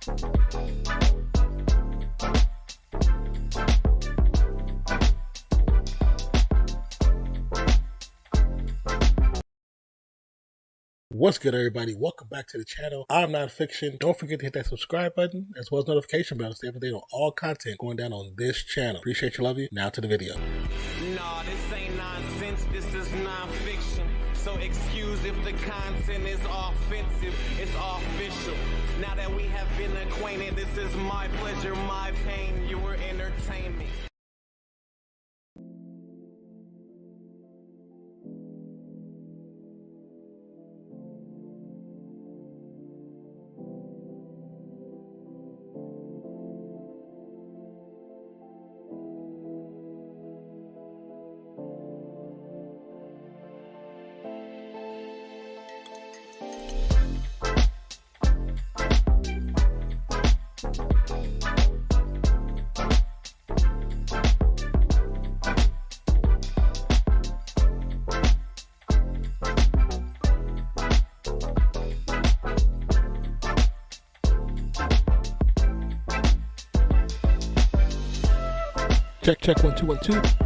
What's good, everybody? Welcome back to the channel. I'm Nonpfixion. Don't forget to hit that subscribe button as well as notification bell to stay up to date on all content going down on this channel. Appreciate you, love you. Now to the video. Nah, this ain't nonsense, this is nonfiction. So excuse if the content is offensive, it's official. Now that we have been acquainted, this is my pleasure, my pain, your entertainment. Check 1 2 1 2.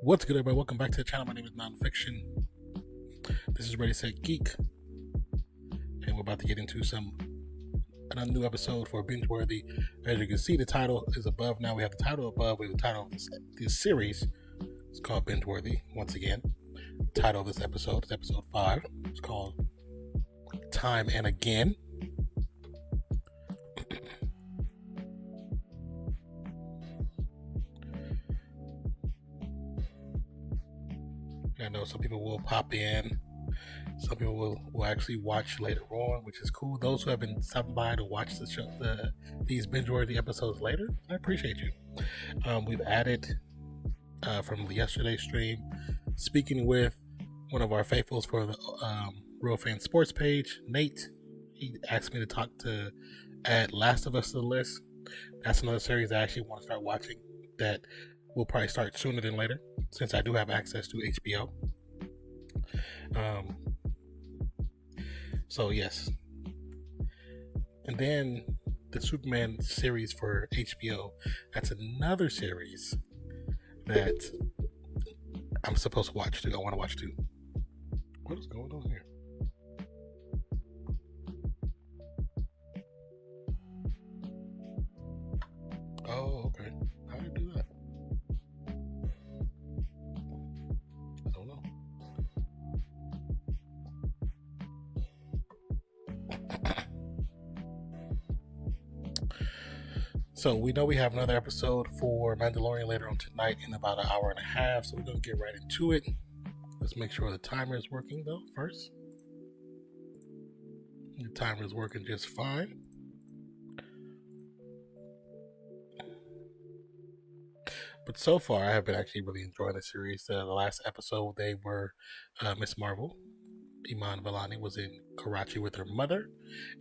What's good, everybody? Welcome back to the channel. My name is Nonpfixion. This is Ready, Set, Geek, and we're about to get into another new episode for Bingeworthy. As you can see, the title is above. Now we have the title above. We have the title of this series. It's called Bingeworthy. Once again, the title of this episode is episode 5. It's called Time and Again. I know some people will pop in. Some people will actually watch later on, which is cool. Those who have been stopping by to watch the show, these binge-worthy episodes later, I appreciate you. We've added from yesterday's stream, speaking with one of our faithfuls for the Real Fan Sports page, Nate. He asked me to add Last of Us to the list. That's another series I actually want to start watching that will probably start sooner than later, since I do have access to HBO. So yes. And then the Superman series for HBO, that's another series that I'm supposed to watch too. I want to watch too. What is going on here? Oh, okay. How do you do that? I don't know. So we know we have another episode for Mandalorian later on tonight in about an hour and a half. So we're going to get right into it. Let's make sure the timer is working though first. The timer is working just fine. But so far, I have been actually really enjoying the series. The last episode, they were Miss Marvel, Iman Vellani, was in Karachi with her mother,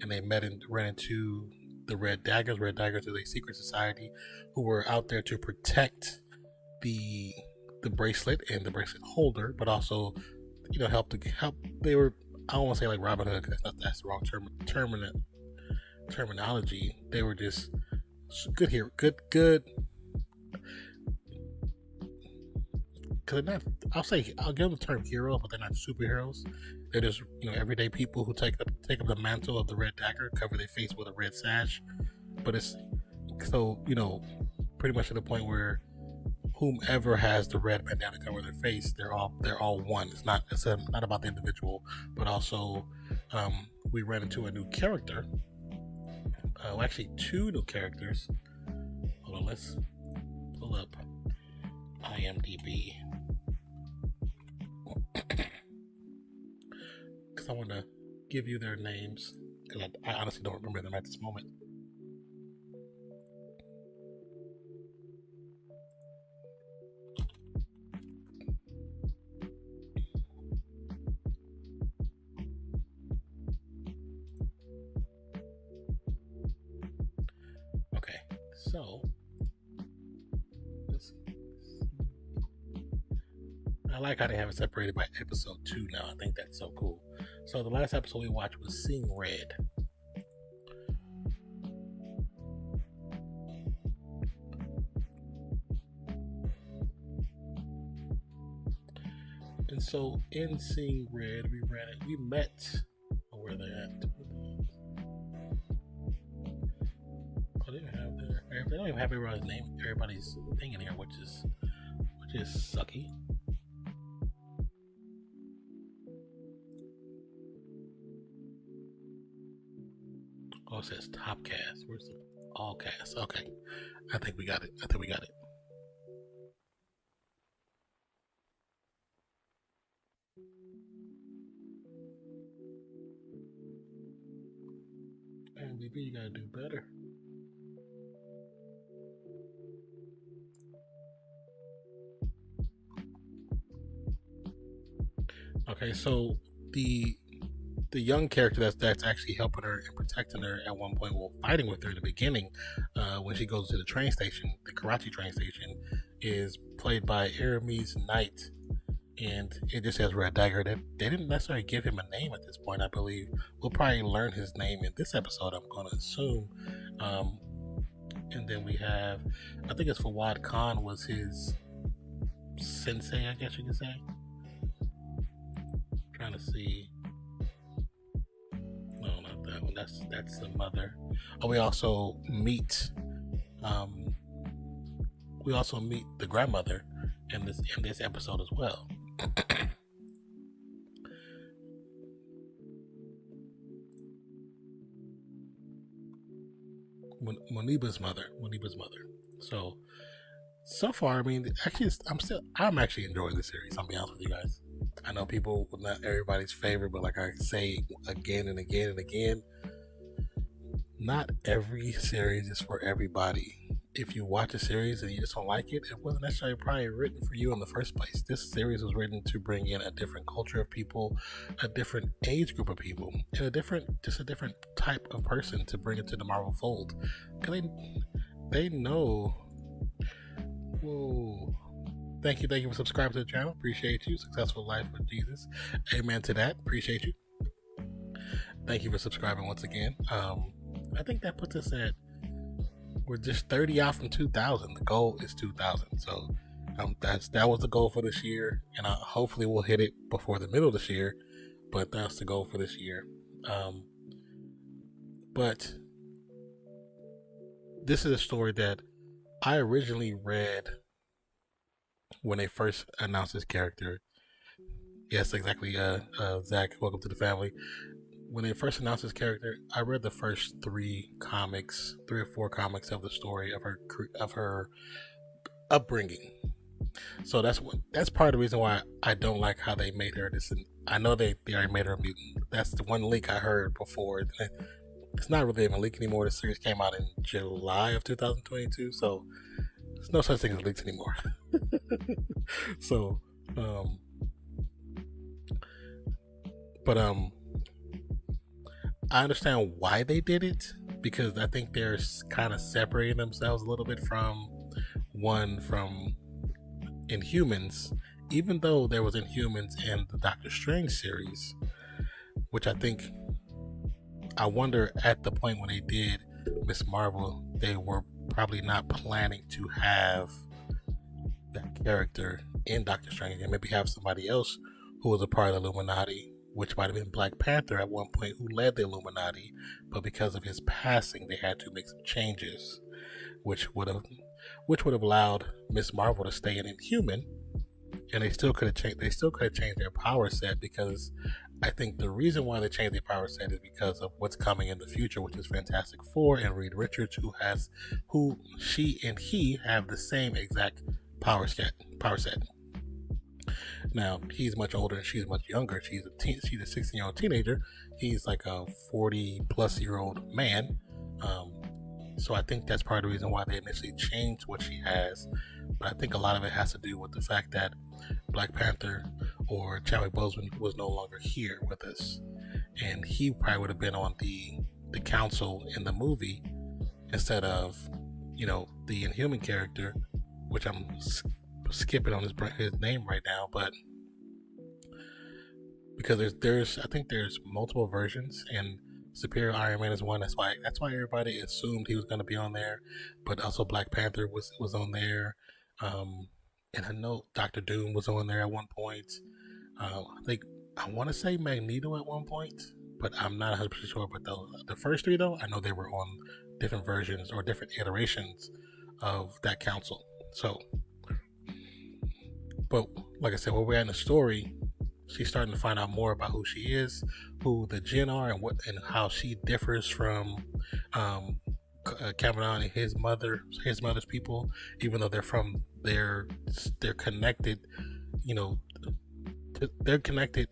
and they ran into the Red Daggers. Red Daggers is a secret society who were out there to protect the bracelet and the bracelet holder, but also, help. They were, I don't want to say like Robin Hood, because that's the wrong terminology. They were just good here, good. Cause they're not, I'll give them the term hero, but they're not superheroes. They're just, everyday people who take up the mantle of the Red Dagger, cover their face with a red sash. But it's so, pretty much to the point where whomever has the red bandana cover their face, they're all one. It's not about the individual, but also we ran into a new character. Actually, two new characters. Hold on, let's pull up IMDb. Because I want to give you their names, because I honestly don't remember them at this moment. Okay, so let's see. I like how they have it separated by episode 2 now. I think that's so cool. So the last episode we watched was Seeing Red. And so in Seeing Red, we met. Where are they at? Oh, they don't even have everybody's name, everybody's thing in here, which is sucky. Oh, it says top cast. Where's the all cast? Okay. I think we got it. MDB, you gotta do better. Okay, so the young character that's actually helping her and protecting her at one point, while fighting with her in the beginning, when she goes to the train station, the Karachi train station, is played by Aramis Knight, and it just says Red Dagger. They didn't necessarily give him a name at this point. I believe we'll probably learn his name in this episode, I'm going to assume. And then we have, I think it's Fawad Khan was his sensei, I guess you could say. Trying to see. No, not that one. That's the mother. Oh, we also meet the grandmother in this episode as well. Muniba's mother. So far, I mean, actually, I'm actually enjoying the series. I'll be honest with you guys. I know people, not everybody's favorite, but like I say again and again and again, not every series is for everybody. If you watch a series and you just don't like it, it wasn't necessarily probably written for you in the first place. This series was written to bring in a different culture of people, a different age group of people, and a different type of person to bring it to the Marvel fold. Because they know. Whoa. Thank you for subscribing to the channel. Appreciate you. Successful life with Jesus. Amen to that. Appreciate you. Thank you for subscribing once again. I think that puts us at, we're just 30 out from 2,000. The goal is 2,000. So that was the goal for this year, and hopefully we'll hit it before the middle of this year. But that's the goal for this year. But this is a story that I originally read when they first announced his character. Yes, exactly. Zach, welcome to the family. When they first announced his character, I read the first 3 or 4 comics of the story of her upbringing. So that's part of the reason why I don't like how they made her this. I know they already made her a mutant. That's the one leak I heard before. It's not really even a leak anymore. The series came out in July of 2022, so there's no such thing as leaks anymore. So, I understand why they did it, because I think they're kind of separating themselves a little bit from Inhumans, even though there was Inhumans in the Doctor Strange series, which I wonder at the point when they did Ms. Marvel, they were probably not planning to have that character in Doctor Strange and maybe have somebody else who was a part of the Illuminati, which might have been Black Panther at one point, who led the Illuminati, but because of his passing, they had to make some changes, which would have allowed Ms. Marvel to stay an Inhuman, and they still could have changed their power set, because I think the reason why they changed their power set is because of what's coming in the future, which is Fantastic Four and Reed Richards, who she and he have the same exact power set. Now, he's much older and she's much younger. She's a 16-year-old teenager. He's like a 40-plus-year-old man. So I think that's part of the reason why they initially changed what she has. But I think a lot of it has to do with the fact that Black Panther or Chadwick Boseman was no longer here with us. And he probably would have been on the council in the movie instead of, the Inhuman character, which I'm skipping on his name right now, but because I think there's multiple versions, and Superior Iron Man is one. That's why everybody assumed he was going to be on there, but also Black Panther was on there, and I know Doctor Doom was on there at one point. I want to say Magneto at one point, but I'm not 100% sure. But the first 3 though, I know they were on different versions or different iterations of that council. So, but like I said, where we're at in the story, she's starting to find out more about who she is, who the Jinn are, and how she differs from Kamala and his mother's people, even though they're connected. They're connected,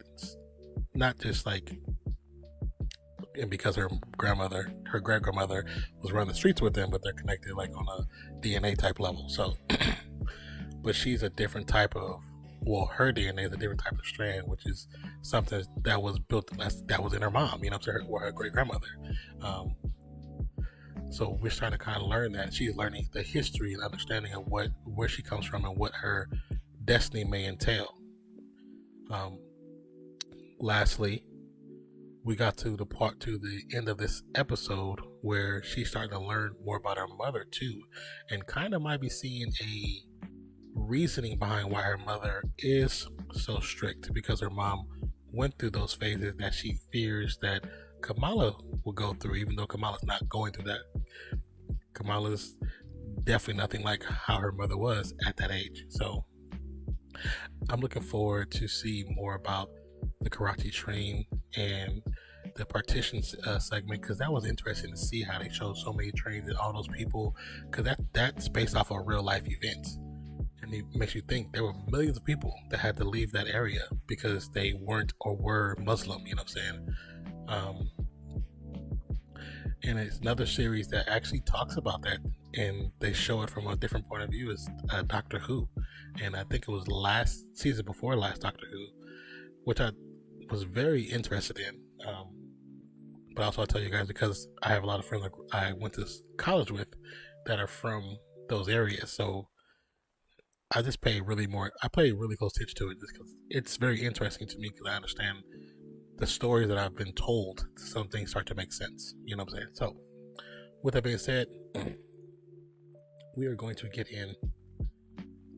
not just like, and because her great grandmother was running the streets with them, but they're connected like on a DNA type level. So, but she's a different type of, her DNA is a different type of strand, which is something that was built, that was in her mom, or her great grandmother. So we're starting to kind of learn that. She's learning the history and understanding of where she comes from and what her destiny may entail. Lastly, we got to the end of this episode where she's starting to learn more about her mother too, and kind of might be seeing reasoning behind why her mother is so strict, because her mom went through those phases that she fears that Kamala will go through, even though Kamala's not going through that. Kamala's definitely nothing like how her mother was at that age. So I'm looking forward to see more about the karate train and the partition segment, because that was interesting to see how they showed so many trains and all those people, because that's based off of real life events, and it makes you think there were millions of people that had to leave that area because they weren't or were Muslim. You know what I'm saying? And it's another series that actually talks about that, and they show it from a different point of view. Is Doctor Who, and I think it was last season before last Doctor Who, which I was very interested in. But also I'll tell you guys, because I have a lot of friends I went to college with that are from those areas, so I just pay really close attention to it, just because it's very interesting to me, because I understand the stories that I've been told. Some things start to make sense. You know what I'm saying? So with that being said, we are going to get in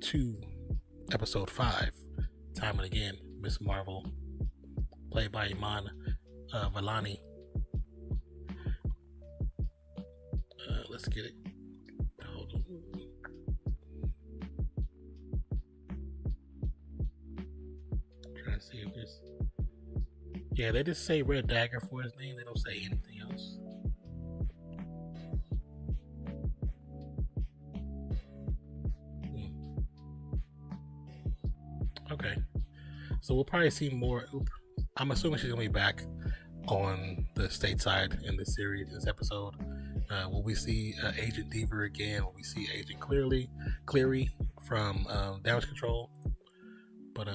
to episode 5, Time and Again, Miss Marvel, played by Iman Vellani. Let's get it. Hold on. Trying to see if this. Yeah, they just say Red Dagger for his name. They don't say anything else. Okay. So we'll probably see more. I'm assuming she's going to be back on the stateside in this series, this episode. Will we see Agent Deaver again? Will we see Agent Cleary from Damage Control? But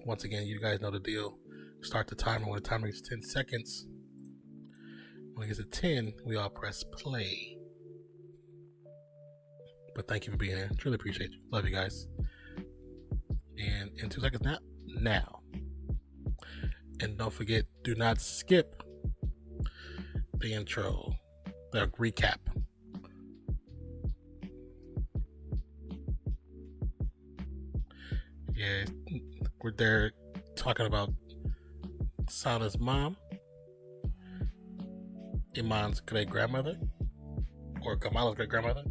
once again, you guys know the deal. Start the timer. When the timer reaches 10 seconds, when it gets to 10, we all press play. But thank you for being here. Truly appreciate you. Love you guys. And in 2 seconds now. And don't forget, do not skip the intro, the recap. Yeah, we're there talking about Sana's mom, Iman's great grandmother, or Kamala's great grandmother.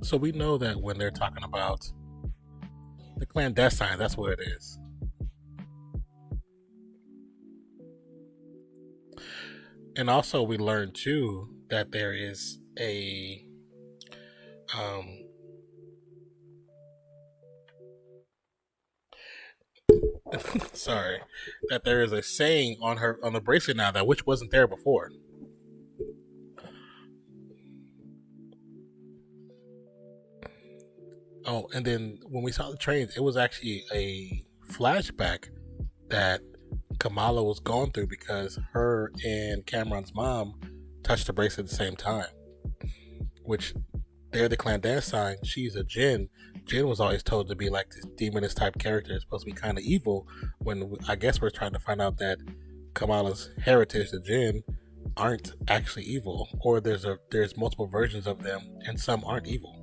So we know that when they're talking about the clandestine, that's what it is. And also we learned too that there is a sorry, that there is a saying on the bracelet now that which wasn't there before. Oh, and then when we saw the trains, it was actually a flashback that Kamala was going through, because her and Cameron's mom touched the bracelet at the same time. Which, they're the clandestine. She's a Jinn. Jinn was always told to be like this demoness type character, supposed to be kind of evil. When I guess we're trying to find out that Kamala's heritage, the Jinn, aren't actually evil, or there's multiple versions of them, and some aren't evil.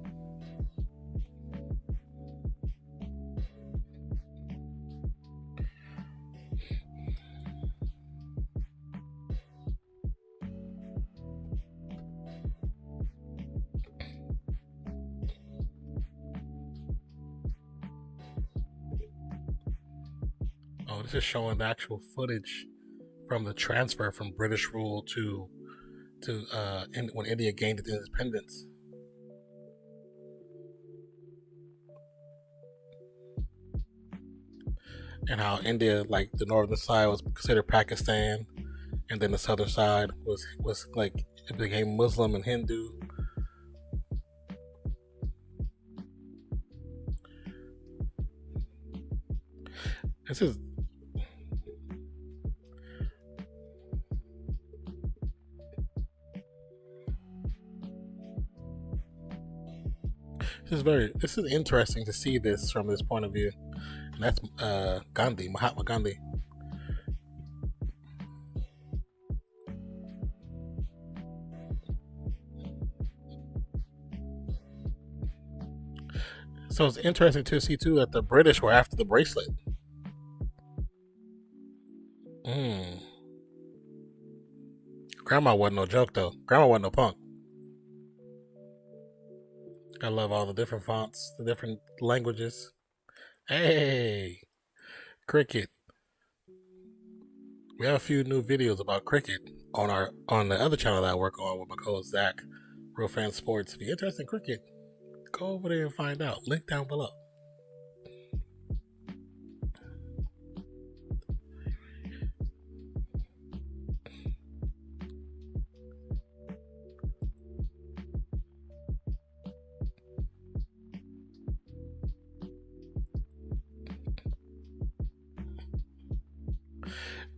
Oh, this is showing the actual footage from the transfer from British rule to when India gained its independence. And how India, like the northern side, was considered Pakistan, and then the southern side was like, it became Muslim and Hindu. This is This is interesting to see this from this point of view. And that's Gandhi, Mahatma Gandhi. So it's interesting to see too that the British were after the bracelet. Grandma wasn't no joke though. Grandma wasn't no punk. I love all the different fonts, the different languages. Hey, cricket. We have a few new videos about cricket on the other channel that I work on with my co-host Zach, Real Fan Sports. If you're interested in cricket, go over there and find out. Link down below.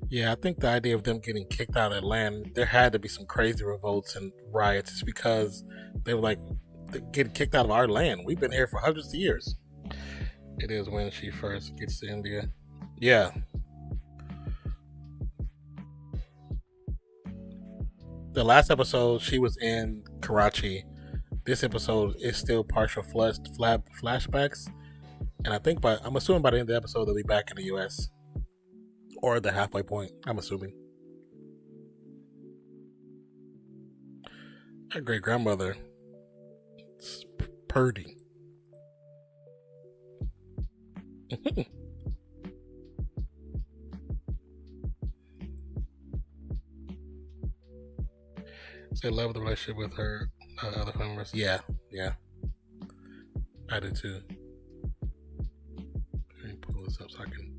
Yeah, I think the idea of them getting kicked out of their land, there had to be some crazy revolts and riots just because they were like, getting kicked out of our land. We've been here for hundreds of years. It is when she first gets to India. Yeah. The last episode, she was in Karachi. This episode is still partial flashbacks. And I think I'm assuming by the end of the episode, they'll be back in the U.S. Or the halfway point, I'm assuming. Our great grandmother, Purdy. So I love the relationship with her other family members. Yeah. I do too. Let me pull this up so I can.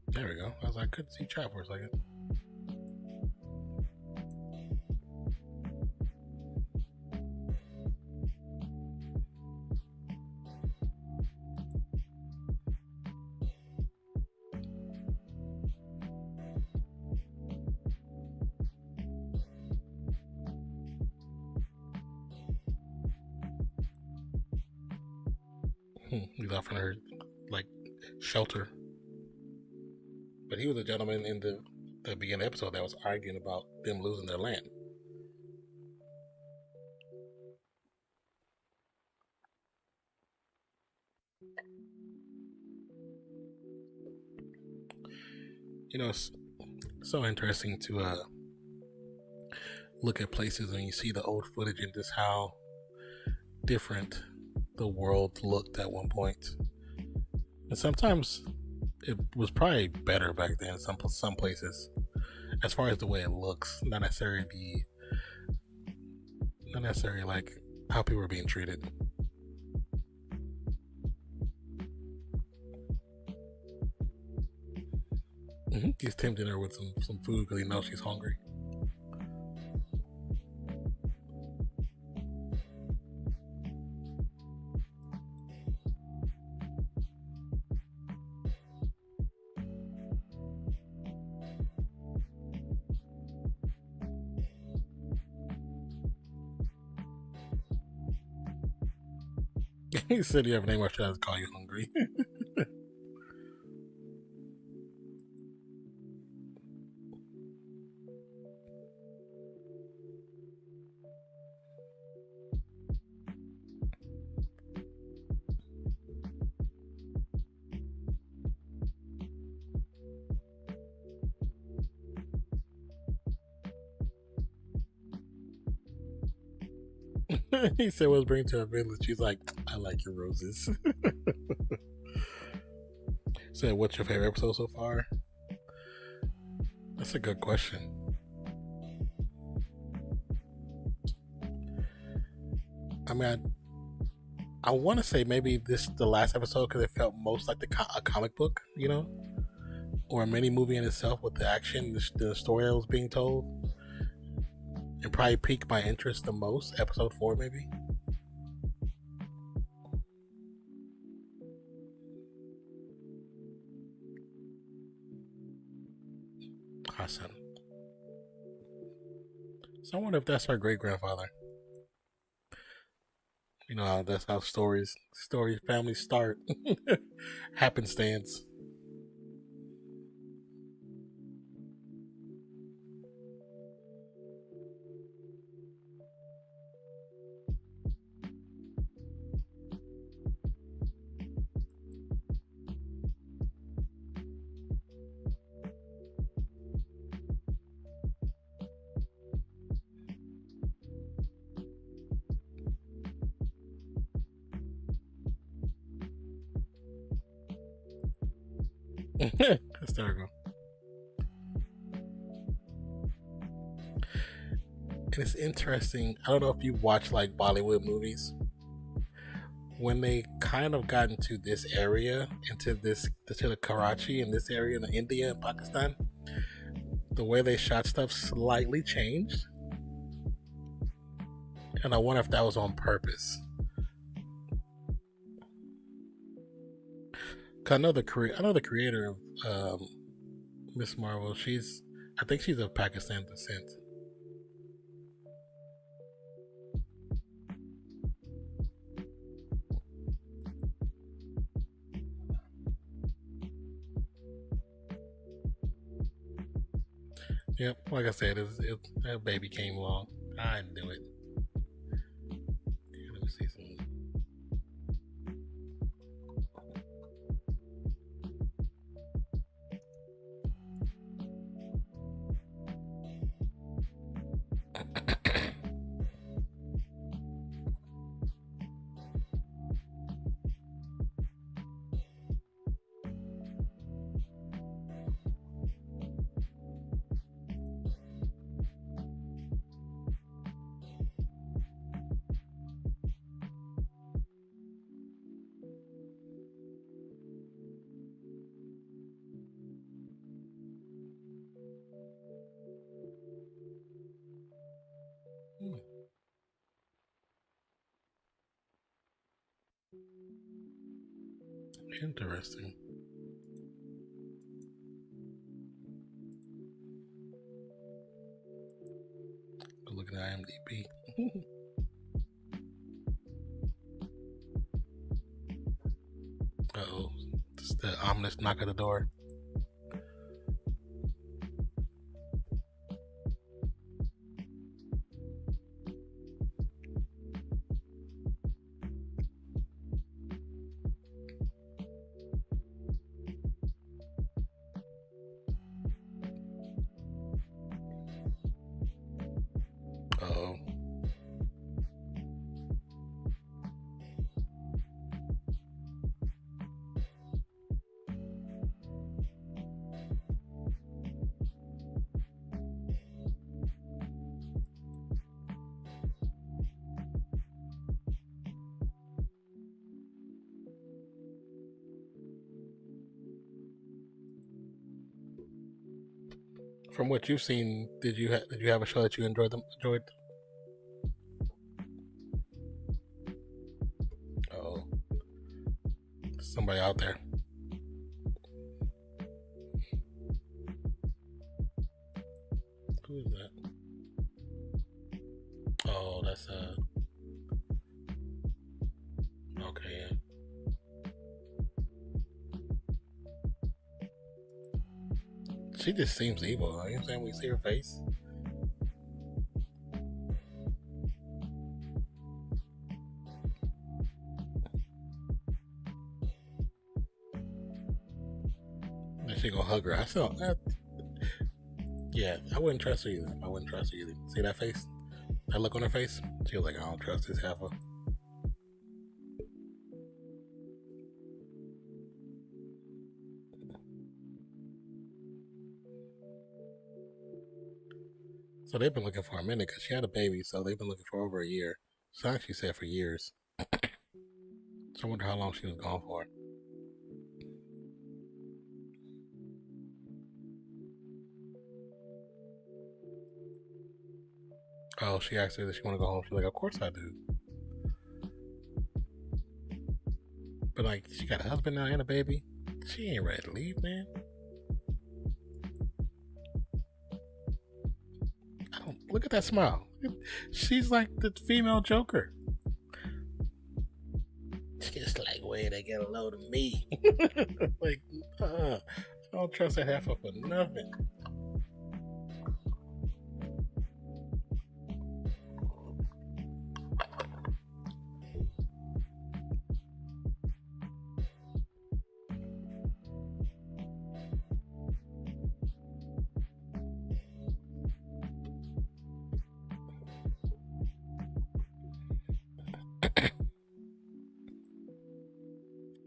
There we go. I couldn't see chat for a second. He's offering her like shelter. But he was a gentleman in the beginning of the episode that was arguing about them losing their land. You know, it's so interesting to look at places and you see the old footage and just how different the world looked at one point. And sometimes it was probably better back then. Some places, as far as the way it looks, not necessarily like how people were being treated. He's tempting her with some food because he knows she's hungry. He said, "You have a name, I should have to call you hungry." He said, "What's bringing to our village?" She's like, "I like your roses." Said, "What's your favorite episode so far?" That's a good question. I mean, I want to say maybe the last episode because it felt most like a comic book, you know, or a mini movie in itself with the action, the story that was being told. It probably piqued my interest the most. Episode 4, maybe. Hassan. So I wonder if that's our great grandfather. You know, that's how families start. Happenstance. Hysterical. And it's interesting. I don't know if you watch like Bollywood movies. When they kind of got into this area, into the Karachi and this area in India and Pakistan, the way they shot stuff slightly changed. And I wonder if that was on purpose. I know the creator of Miss Marvel. I think she's of Pakistan descent. Yep, like I said, that baby came along. I knew it. Let me see some. Interesting. Look at IMDb. Uh-oh. It's the ominous knock at the door. Uh-oh. From what you've seen, did you have a show that you enjoyed? Oh, somebody out there. Who is that? Oh, that's okay. Yeah. She just seems evil. You know what I'm saying? We see her face. And she gonna hug her. Yeah, I wouldn't trust her either. See that face? That look on her face? She was like, I don't trust this heifer. So they've been looking for a minute because she had a baby, so they've been looking for over a year. So actually said for years. So I wonder how long she was gone for. Oh, she asked her if she want to go home. She's like, of course I do. But like, she got a husband now and a baby. She ain't ready to leave, man. I don't look at that smile. She's like the female Joker. way they get a load of me. Like, I don't trust that heifer for nothing.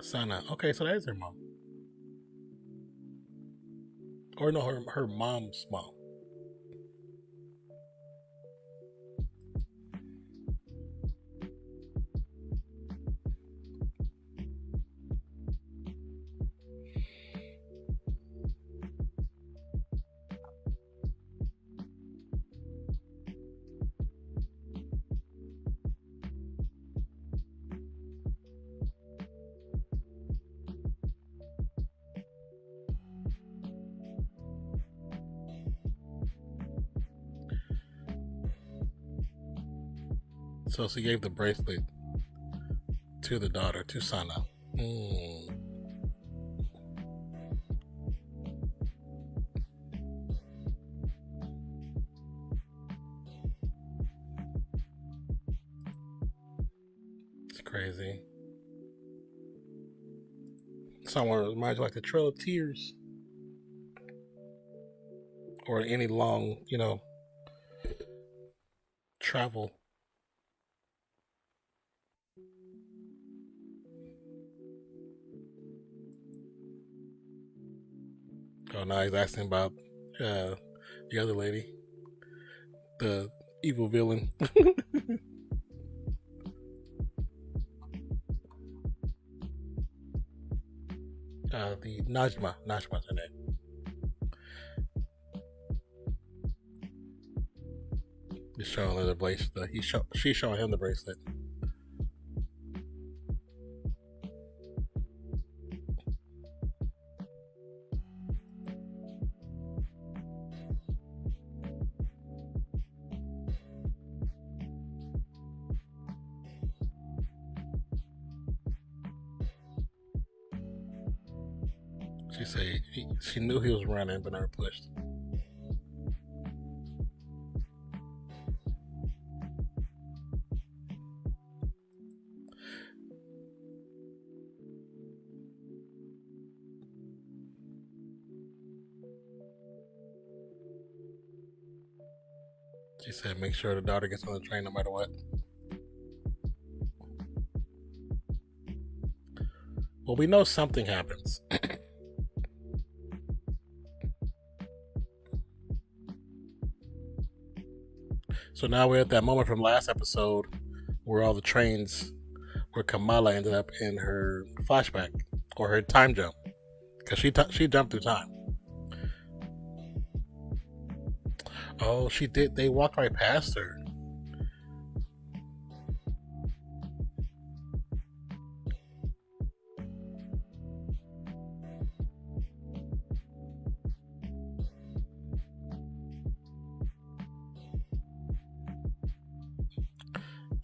Sana. Okay, so that is her mom. Or no, her mom's mom. So she gave the bracelet to the daughter, to Sana. It's crazy. Somewhere reminds you like the Trail of Tears. Or any long, travel. Oh, now he's asking about the other lady, the evil villain. The Najma. Najma's her name. He's showing her the bracelet. She's showing him the bracelet. She said she knew he was running, but never pushed. She said, make sure the daughter gets on the train no matter what. Well, we know something happens. So now we're at that moment from last episode where all the trains, where Kamala ended up in her flashback or her time jump, because she jumped through time. Oh, she did. They walked right past her.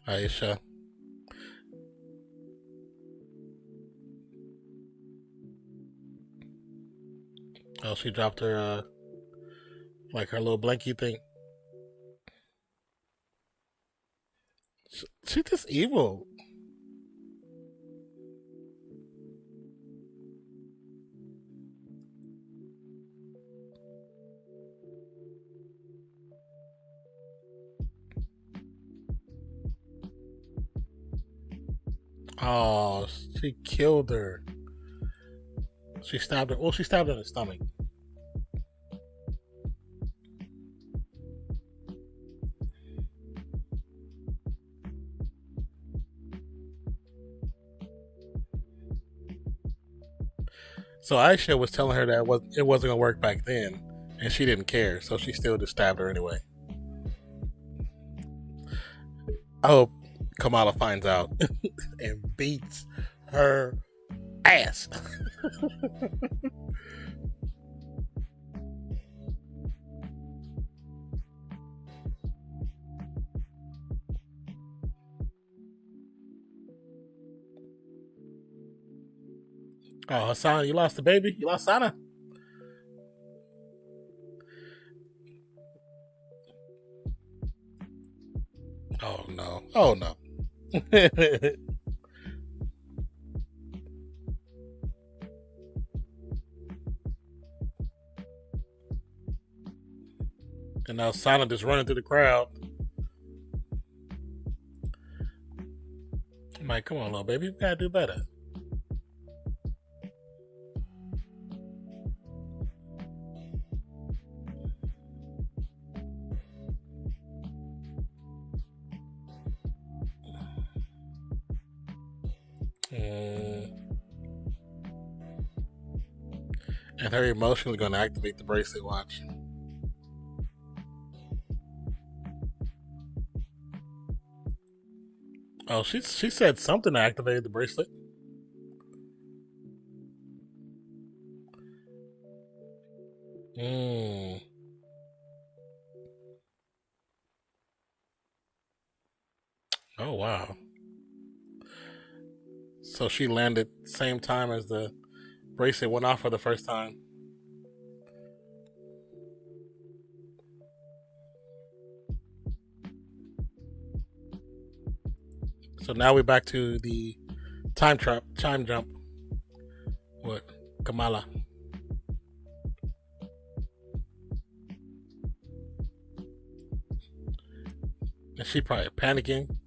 Aisha. Oh, she dropped her, like her little blankie thing. She just evil. Oh, she killed her. She stabbed her. Well, she stabbed her in the stomach. So Aisha was telling her that it wasn't gonna work back then, and she didn't care, so she still just stabbed her anyway. I hope Kamala finds out and beats her ass. Oh, Hassan, you lost the baby? You lost Sana? Oh, no. Oh, no. And now Sana just running through the crowd. I'm like, come on, little baby. You gotta do better. And her emotions going to activate the bracelet. Watch. Oh, she said something to activate the bracelet. Oh, wow. So she landed same time as the bracelet went off for the first time. So now we're back to the time jump. What? Kamala. And she probably panicking.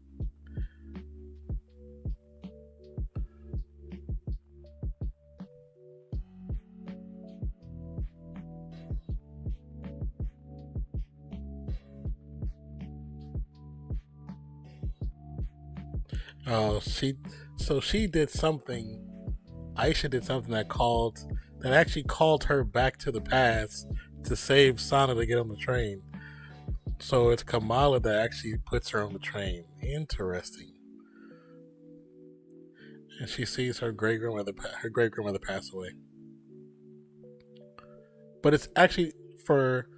Oh, she did something. Aisha did something that actually called her back to the past to save Sana to get on the train. So it's Kamala that actually puts her on the train. Interesting. And she sees her great grandmother pass away. But it's actually for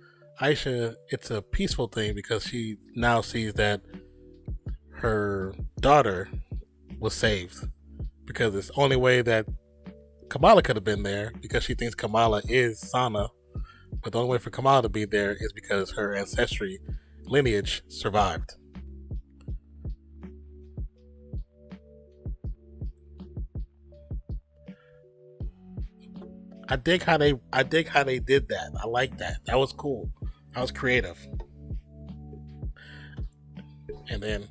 Aisha, it's a peaceful thing because she now sees that her daughter was saved. Because it's the only way that Kamala could have been there because she thinks Kamala is Sana. But the only way for Kamala to be there is because her ancestry lineage survived. I dig how they did that. I like that. That was cool. That was creative. And then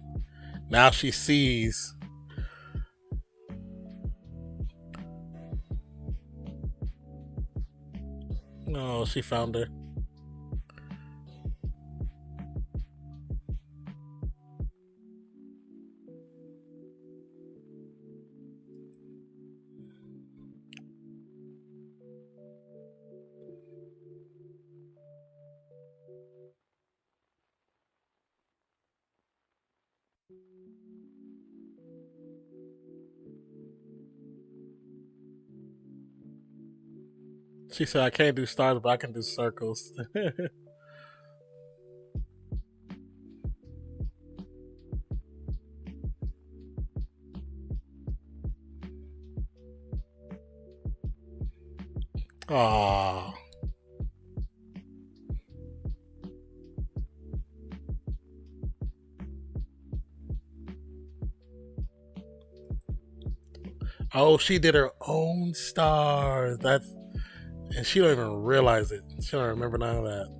now she sees no, she found her. She said, I can't do stars, but I can do circles. Aww. Oh, she did her own stars. And she don't even realize it. She don't remember none of that.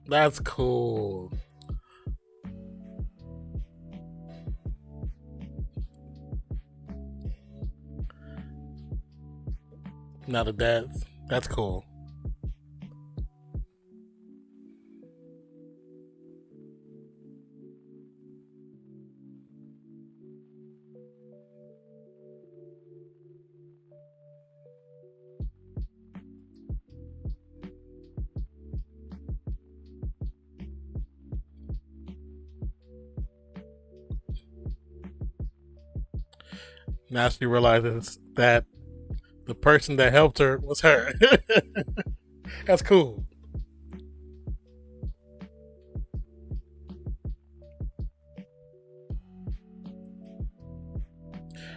That's cool. Now that's cool. Now she realizes that the person that helped her was her. That's cool.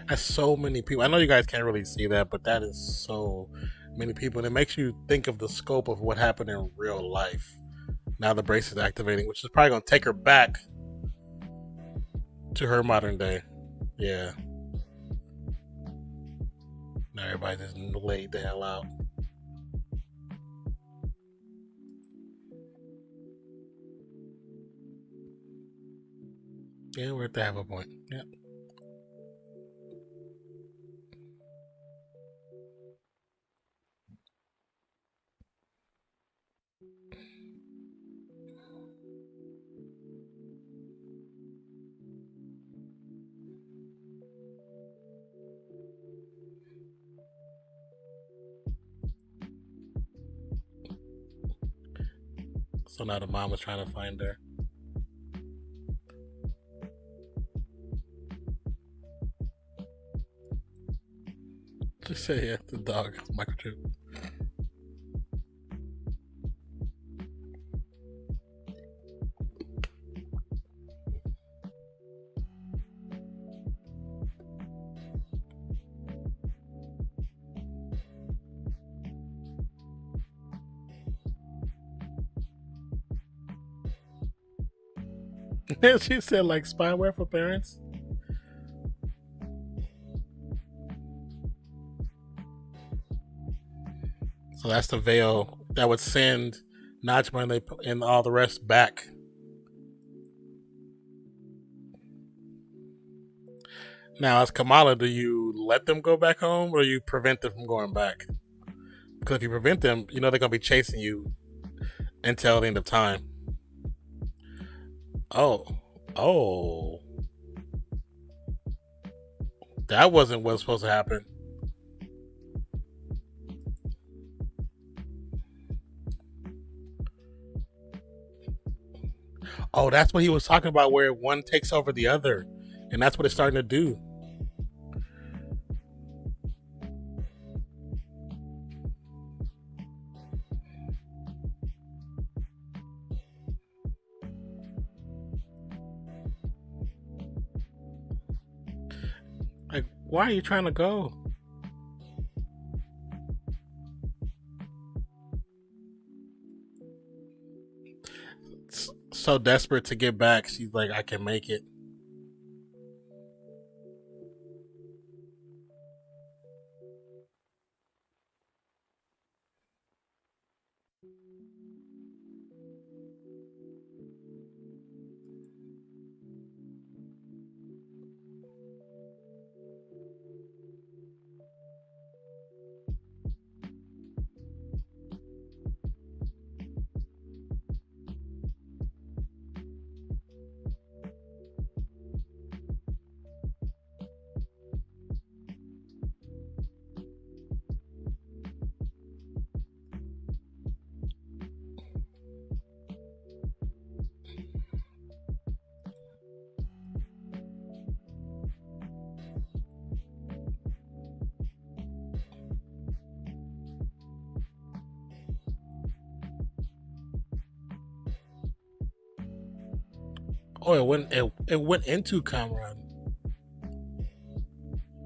That's so many people. I know you guys can't really see that, but that is so many people. And it makes you think of the scope of what happened in real life. Now the brace is activating, which is probably going to take her back to her modern day. Yeah. Now everybody just laid the hell out. Yeah, we're at the have a point. Yeah. So now the mom was trying to find her. Just say yeah, the dog microchip. She said like spyware for parents. So that's the veil that would send Najma and all the rest back. Now, as Kamala, do you let them go back home or do you prevent them from going back? Because if you prevent them, you know they're going to be chasing you until the end of time. Oh. Oh. That wasn't what was supposed to happen. Oh, that's what he was talking about, where one takes over the other. And that's what it's starting to do. Like, why are you trying to go? So desperate to get back, she's like, I can make it. Oh, it went into Kamran.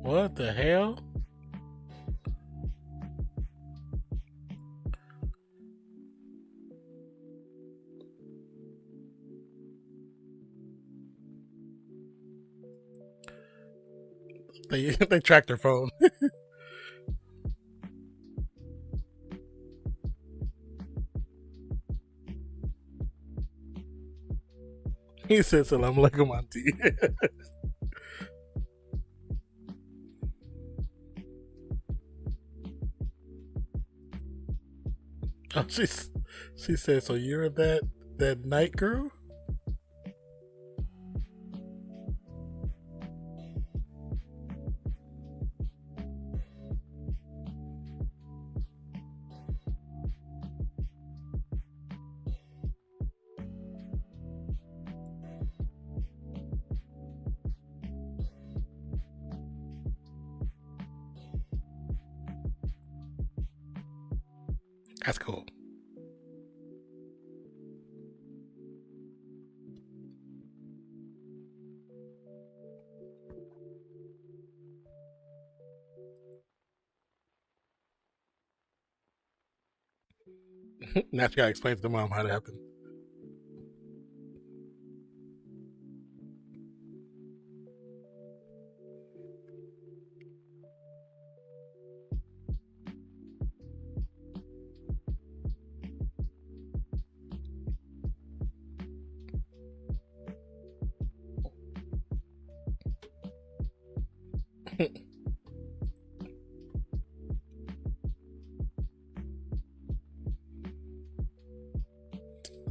What the hell? They tracked her phone. He said salam alaikum auntie. Oh, she said, so you're that night girl? That's cool. Now she gotta explain to the mom how it happened.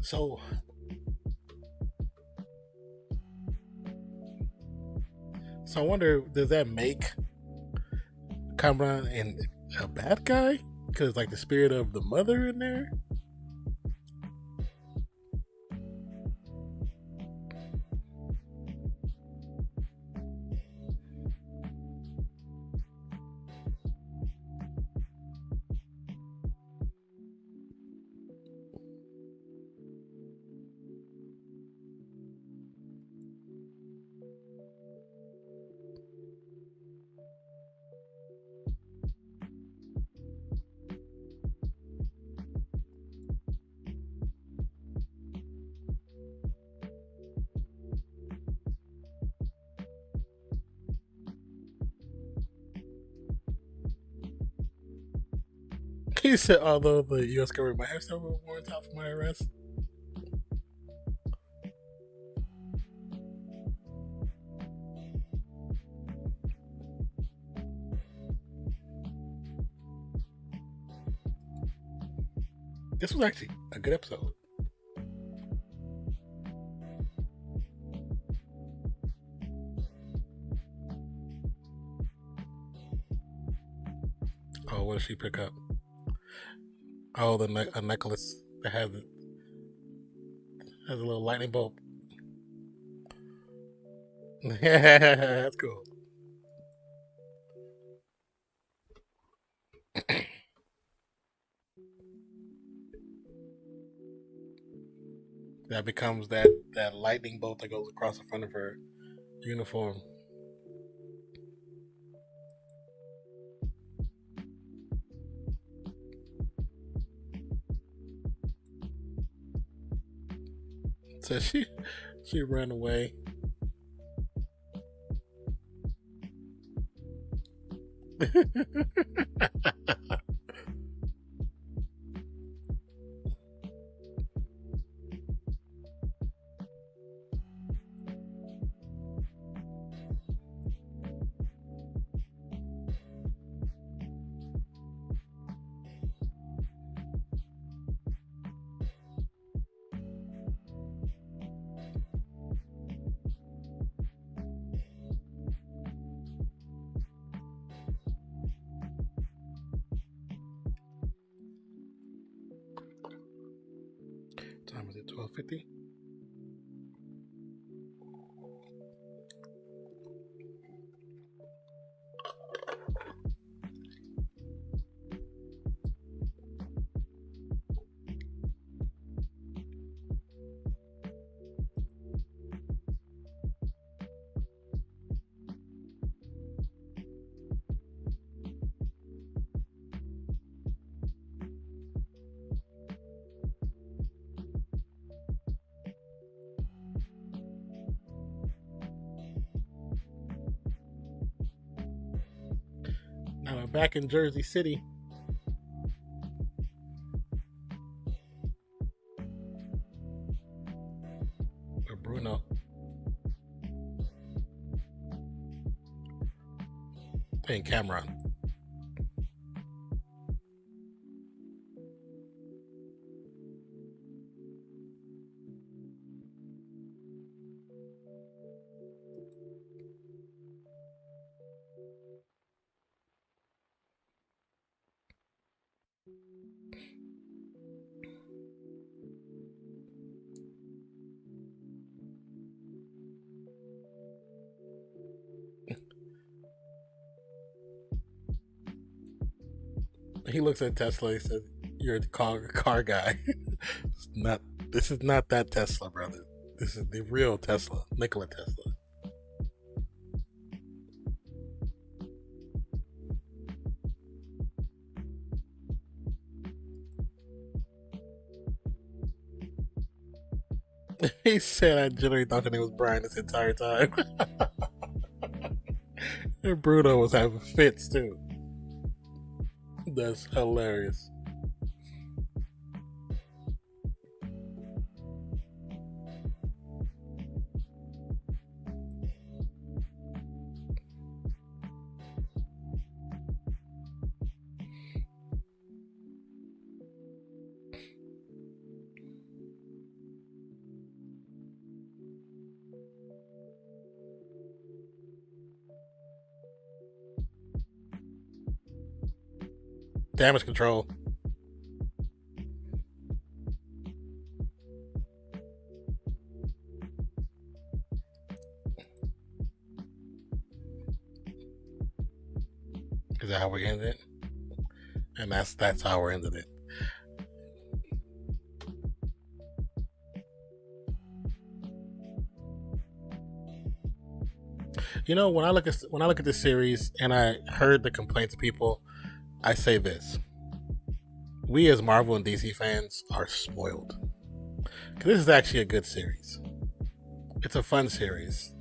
So I wonder, does that make Kamala and a bad guy? Because like the spirit of the mother in there. He said, although the U.S. government might have several warrants out for my arrest. This was actually a good episode. Oh, what did she pick up? Oh, a necklace that has a little lightning bolt. That's cool. That becomes that lightning bolt that goes across the front of her uniform. So she ran away. Time is it? 12:50. Now we're back in Jersey City. Or Bruno. Playing Cameron. He looks at Tesla. He says, "You're the car guy. It's not. This is not that Tesla, brother. This is the real Tesla, Nikola Tesla." He said, I generally thought your name was Brian this entire time. And Bruno was having fits too. That's hilarious. Damage control. Is that how we ended it? And that's how we're ending it. You know, when I look at this series and I heard the complaints of people, I say this: we as Marvel and DC fans are spoiled. Because this is actually a good series. It's a fun series.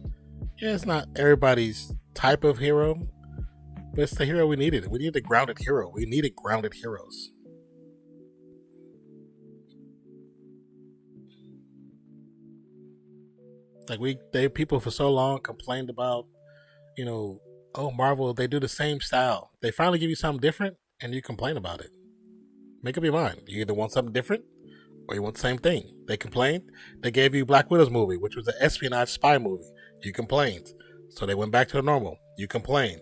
Yeah, it's not everybody's type of hero, but it's the hero we needed. We needed a grounded hero. We needed grounded heroes. Like people for so long complained about, you know, oh, Marvel, they do the same style. They finally give you something different and you complain about it. Make up your mind. You either want something different or you want the same thing. They complained. They gave you Black Widow's movie, which was an espionage spy movie. You complained. So they went back to the normal. You complained.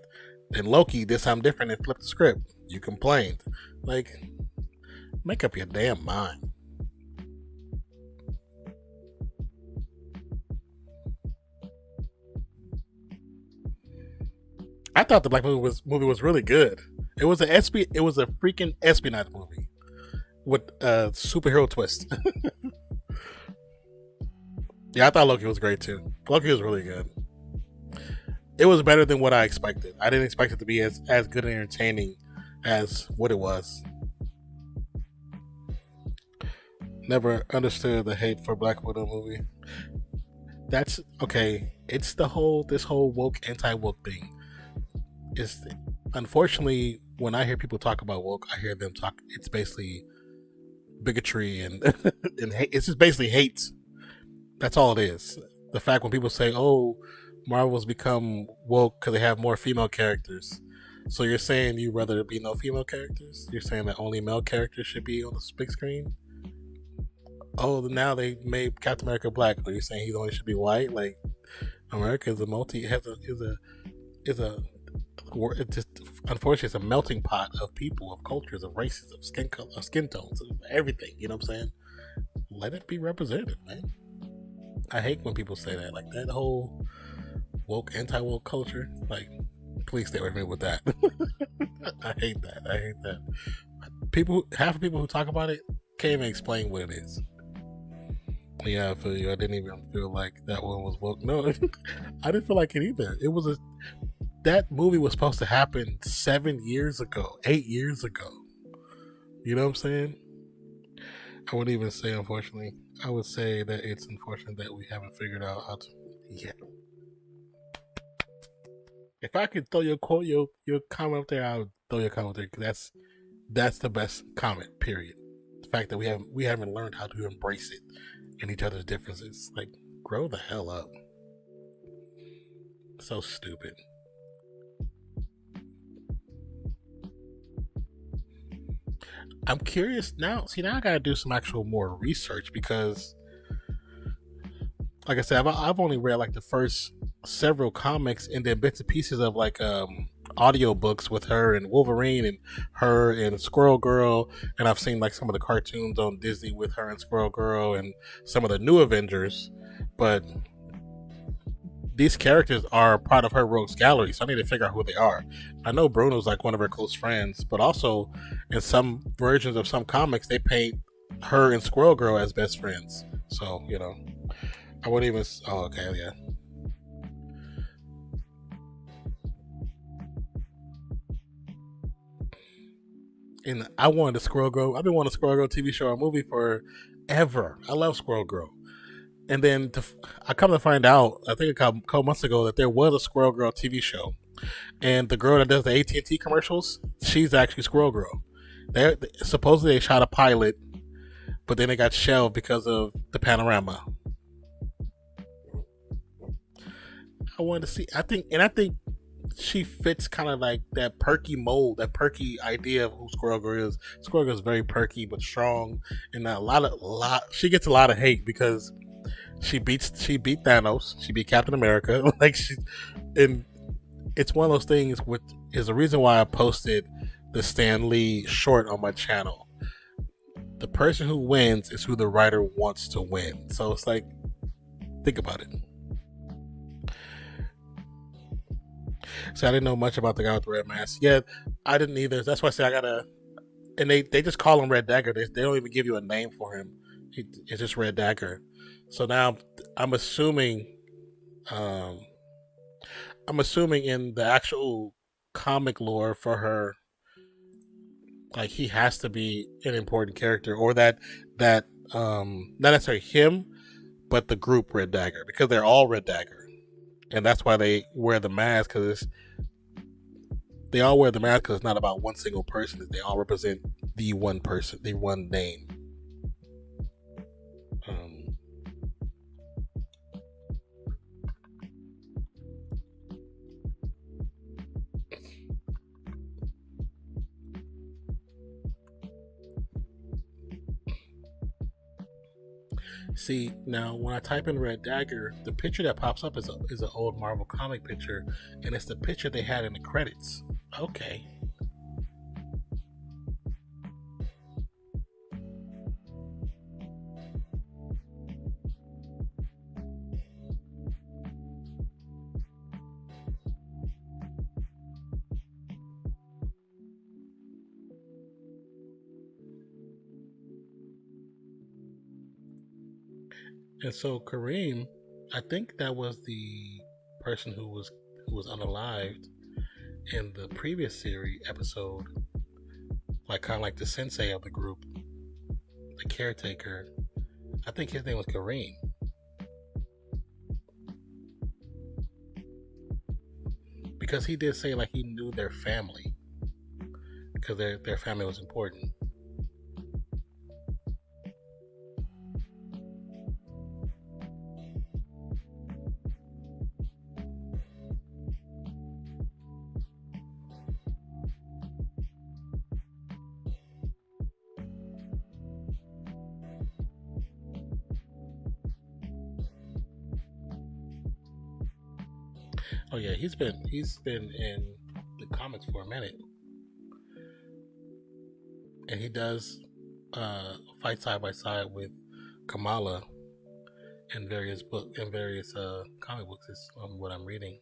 Then Loki did something different and flipped the script. You complained. Like, make up your damn mind. I thought the Black movie was really good. It was a freaking espionage movie with a superhero twist. Yeah, I thought Loki was great too. Loki was really good. It was better than what I expected. I didn't expect it to be as good and entertaining as what it was. Never understood the hate for Black Widow movie. That's okay. It's this whole woke anti-woke thing. It's unfortunately when I hear people talk about woke, I hear them talk. It's basically bigotry and and hate. It's just basically hate. That's all it is. The fact when people say, "Oh, Marvel's become woke because they have more female characters," so you're saying you'd rather there be no female characters? You're saying that only male characters should be on the big screen? Oh, now they made Captain America black. Are you saying he only should be white? Like America is it's just unfortunately it's a melting pot of people, of cultures, of races, of skin color, of skin tones, of everything. You know what I'm saying? Let it be represented, man. I hate when people say that, like that whole woke, anti-woke culture. Like, please stay away from me with that. I hate that. Half the people who talk about it can't even explain what it is. Yeah, I feel you. I didn't even feel like that one was woke. No, I didn't feel like it either. That movie was supposed to happen 7 years ago, 8 years ago. You know what I'm saying? I wouldn't even say unfortunately. I would say that it's unfortunate that we haven't figured out how to yet. If I could throw your comment up there, I would throw your comment there because that's the best comment. Period. The fact that we haven't learned how to embrace it and each other's differences. Like, grow the hell up. So stupid. I'm curious now. See, now I gotta do some actual more research because, like I said, I've only read like the first several comics and then bits and pieces of like audio books with her and Wolverine and her and Squirrel Girl, and I've seen like some of the cartoons on Disney with her and Squirrel Girl and some of the new Avengers, but these characters are part of her rogues gallery, so I need to figure out who they are. I know Bruno's like one of her close friends, but also in some versions of some comics, they paint her and Squirrel Girl as best friends. So, you know, I wouldn't even. Oh, okay, yeah. And I wanted a Squirrel Girl. I've been wanting a Squirrel Girl TV show or movie for ever. I love Squirrel Girl. And then I come to find out, I think a couple months ago, that there was a Squirrel Girl TV show, and the girl that does the AT&T commercials, she's actually Squirrel Girl. Supposedly they shot a pilot, but then it got shelved because of the panorama. I wanted to see. I think she fits kind of like that perky mold, that perky idea of who Squirrel Girl is. Squirrel Girl is very perky but strong, and she gets a lot of hate because she beat Thanos, she beat Captain America. And it's one of those things. Which is the reason why I posted the Stan Lee short on my channel. The person who wins is who the writer wants to win. So it's like, think about it. So I didn't know much about the guy with the red mask. Yeah, I didn't either. That's why I said I gotta. And they just call him Red Dagger. They don't even give you a name for him. It's just Red Dagger. So now I'm assuming in the actual comic lore for her, like, he has to be an important character, or that not necessarily him, but the group Red Dagger, because they're all Red Dagger, and that's why they wear the mask, because they all wear the mask because it's not about one single person. They all represent the one person, the one name. See, now when I type in Red Dagger, the picture that pops up is an old Marvel comic picture, and it's the picture they had in the credits. Okay. And so Kareem, I think that was the person who was unalived in the previous series episode, like kind of like the sensei of the group, the caretaker. I think his name was Kareem. Because he did say like he knew their family, because their family was important. Oh yeah, he's been in the comics for a minute, and he does fight side by side with Kamala in various comic books. Is what I'm reading.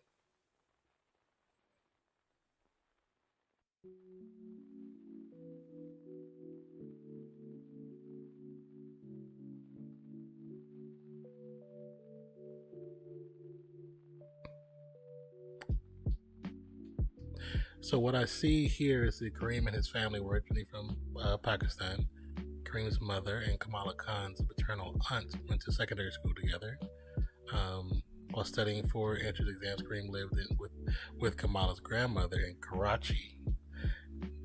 So what I see here is that Kareem and his family were originally from Pakistan. Kareem's mother and Kamala Khan's maternal aunt went to secondary school together. While studying for entrance exams, Kareem lived with Kamala's grandmother in Karachi.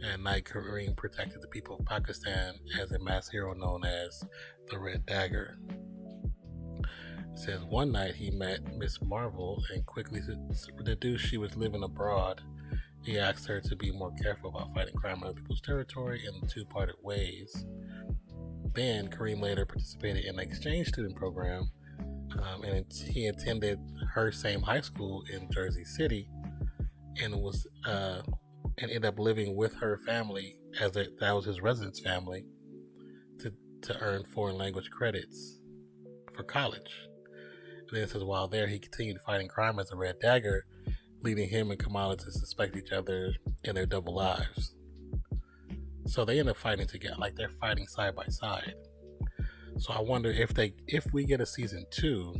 At night, Kareem protected the people of Pakistan as a mass hero known as the Red Dagger. It says one night he met msmarvel and quickly deduced she was living abroad. He asked her to be more careful about fighting crime in other people's territory, and the two parted ways. Then Kareem later participated in an exchange student program, and he attended her same high school in Jersey City, and ended up living with her family that was his residence family to earn foreign language credits for college. And then it says while there he continued fighting crime as a Red Dagger, leading him and Kamala to suspect each other in their double lives. So they end up fighting together, like they're fighting side by side. So I wonder if we get a season 2,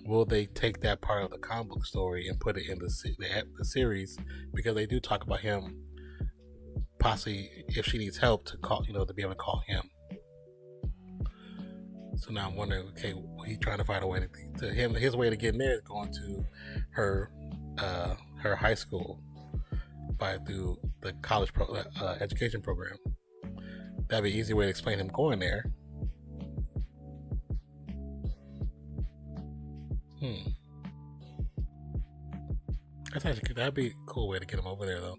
will they take that part of the comic book story and put it in the series? Because they do talk about him, possibly if she needs help to call, to be able to call him. So now I'm wondering, okay, he's trying to find a way to him. His way to get in there is going to her high school through the college education program. That'd be an easy way to explain him going there. That'd be a cool way to get him over there, though.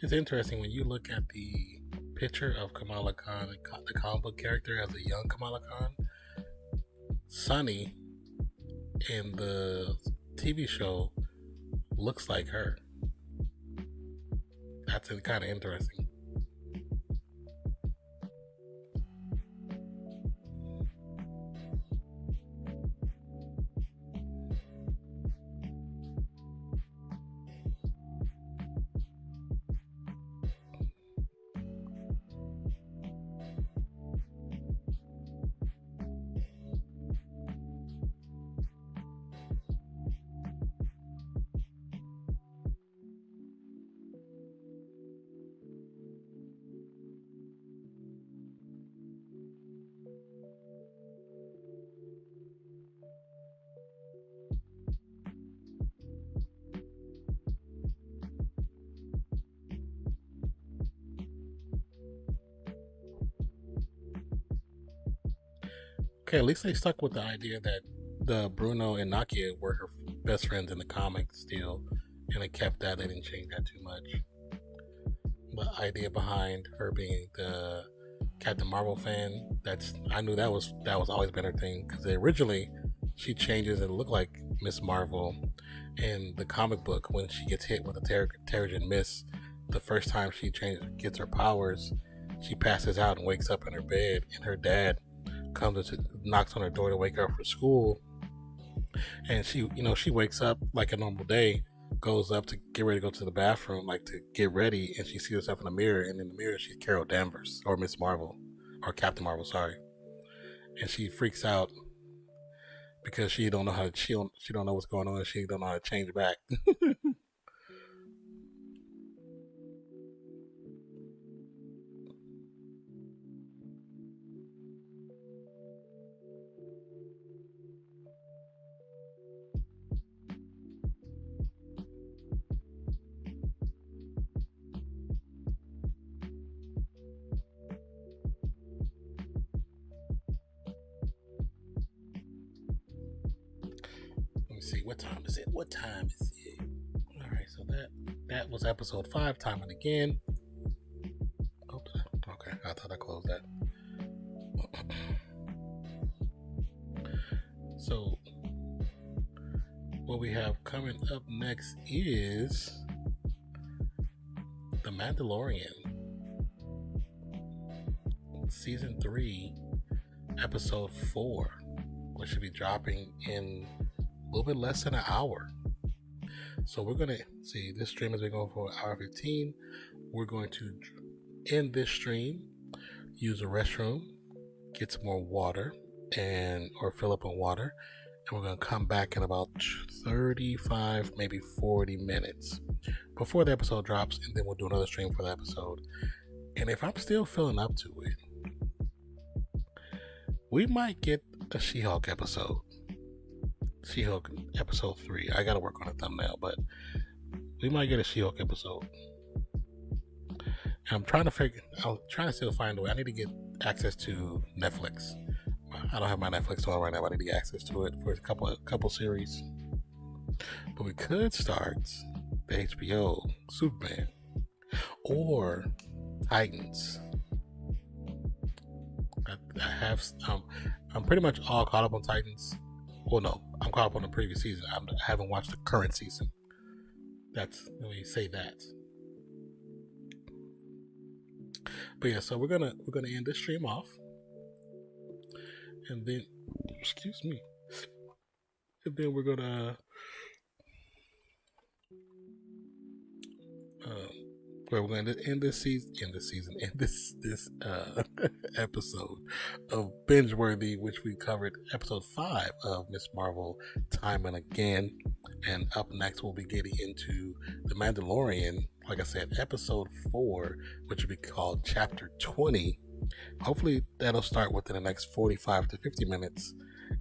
It's interesting when you look at the picture of Kamala Khan, the comic book character as a young Kamala Khan. Sunny in the TV show looks like her. That's kind of interesting. Okay, at least they stuck with the idea that the Bruno and Nakia were her best friends in the comics still, and they kept that. They didn't change that too much. The idea behind her being the Captain Marvel fan, I knew that was always been her thing, because originally she changes and look like Miss Marvel in the comic book when she gets hit with a Terrigen Mist. The first time she gets her powers, she passes out and wakes up in her bed, and her dad comes and knocks on her door to wake her up for school. And she wakes up like a normal day, goes up to get ready to go to the bathroom, like to get ready, and she sees herself in the mirror, and in the mirror she's Carol Danvers, or Miss Marvel, or Captain Marvel, sorry. And she freaks out because she don't know what's going on, and she don't know how to change back. See, what time is it? Alright, so that was episode 5, Time and Again. Okay, I thought I closed that. So what we have coming up next is The Mandalorian, season 3, episode 4, which should be dropping in a little bit less than an hour. So we're gonna see, this stream has been going for an hour 15. We're going to end this stream, use a restroom, get some more water, or fill up on water, and we're gonna come back in about 35, maybe 40 minutes before the episode drops, and then we'll do another stream for the episode. And if I'm still feeling up to it, we might get a She-Hulk episode. She-Hulk episode 3. I gotta work on a thumbnail, but we might get a She-Hulk episode. And I'm trying to still find a way. I need to get access to Netflix. I don't have my Netflix on right now, but I need to get access to it for a couple series. But we could start the HBO Superman or Titans. I'm pretty much all caught up on Titans. Well, no, I'm caught up on the previous season. I haven't watched the current season. Let me say that. But yeah, so we're gonna end this stream off. and then, excuse me, and then we're gonna we're going to end this episode of Bingeworthy, which we covered episode 5 of Miss Marvel Time and Again. And up next, we'll be getting into The Mandalorian, like I said, episode 4, which will be called Chapter 20. Hopefully, that'll start within the next 45 to 50 minutes,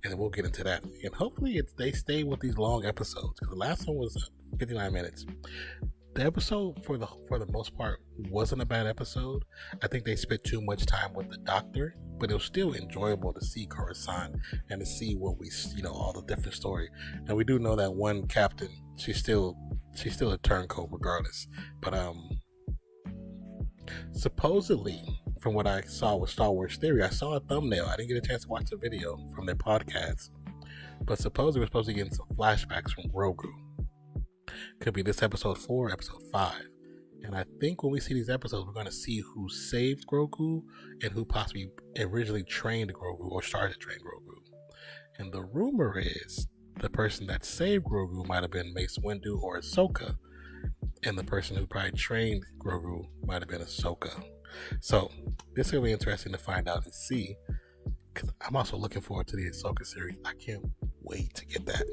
and then we'll get into that. And hopefully, they stay with these long episodes, because the last one was 59 minutes. The episode, for the most part, wasn't a bad episode. I think they spent too much time with the Doctor, but it was still enjoyable to see Coruscant and to see what we, all the different story. And we do know that one captain, she's still a turncoat regardless. But supposedly, from what I saw with Star Wars Theory, I saw a thumbnail. I didn't get a chance to watch the video from their podcast, but supposedly we're supposed to get some flashbacks from Grogu. Could be this episode 4, episode 5. And I think when we see these episodes, we're going to see who saved Grogu and who possibly originally trained Grogu or started to train Grogu. And the rumor is the person that saved Grogu might have been Mace Windu or Ahsoka. And the person who probably trained Grogu might have been Ahsoka. So this is going to be interesting to find out and see. Because I'm also looking forward to the Ahsoka series. I can't wait to get that.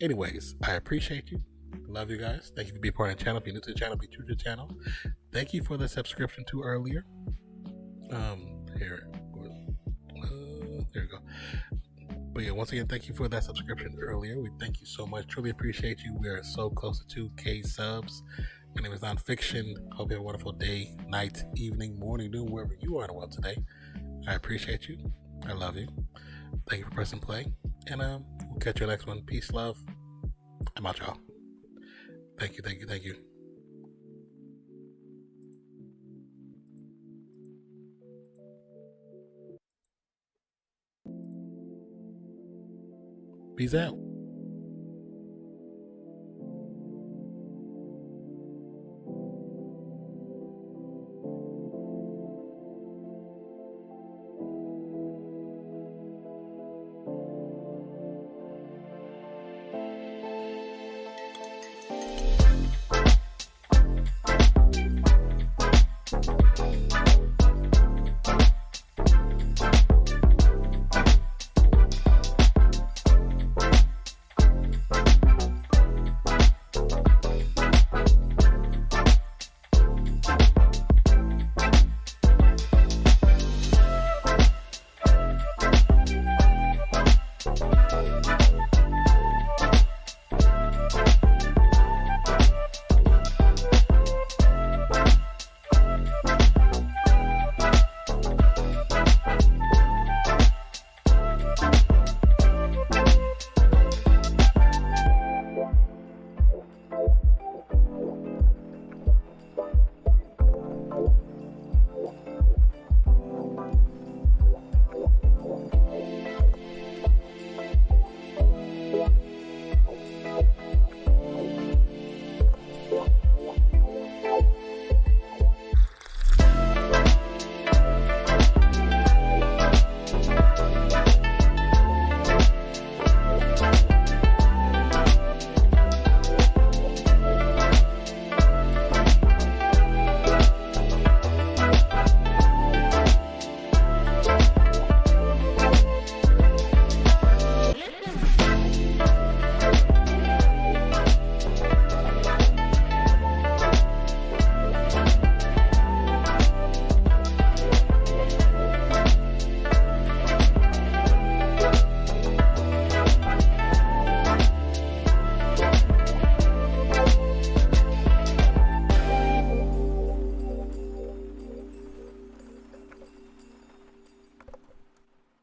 Anyways, I appreciate you. Love you guys. Thank you for being part of the channel. If you're new to the channel, be true to the channel. Thank you for the subscription to earlier. There we go. But yeah, once again, thank you for that subscription earlier. We thank you so much. Truly appreciate you. We are so close to 2K subs. My name is Nonpfixion. Hope you have a wonderful day, night, evening, morning, noon, wherever you are in the world today. I appreciate you. I love you. Thank you for pressing play. And we'll catch you next one. Peace, love. I'm out, y'all. Thank you, thank you, thank you. Peace out.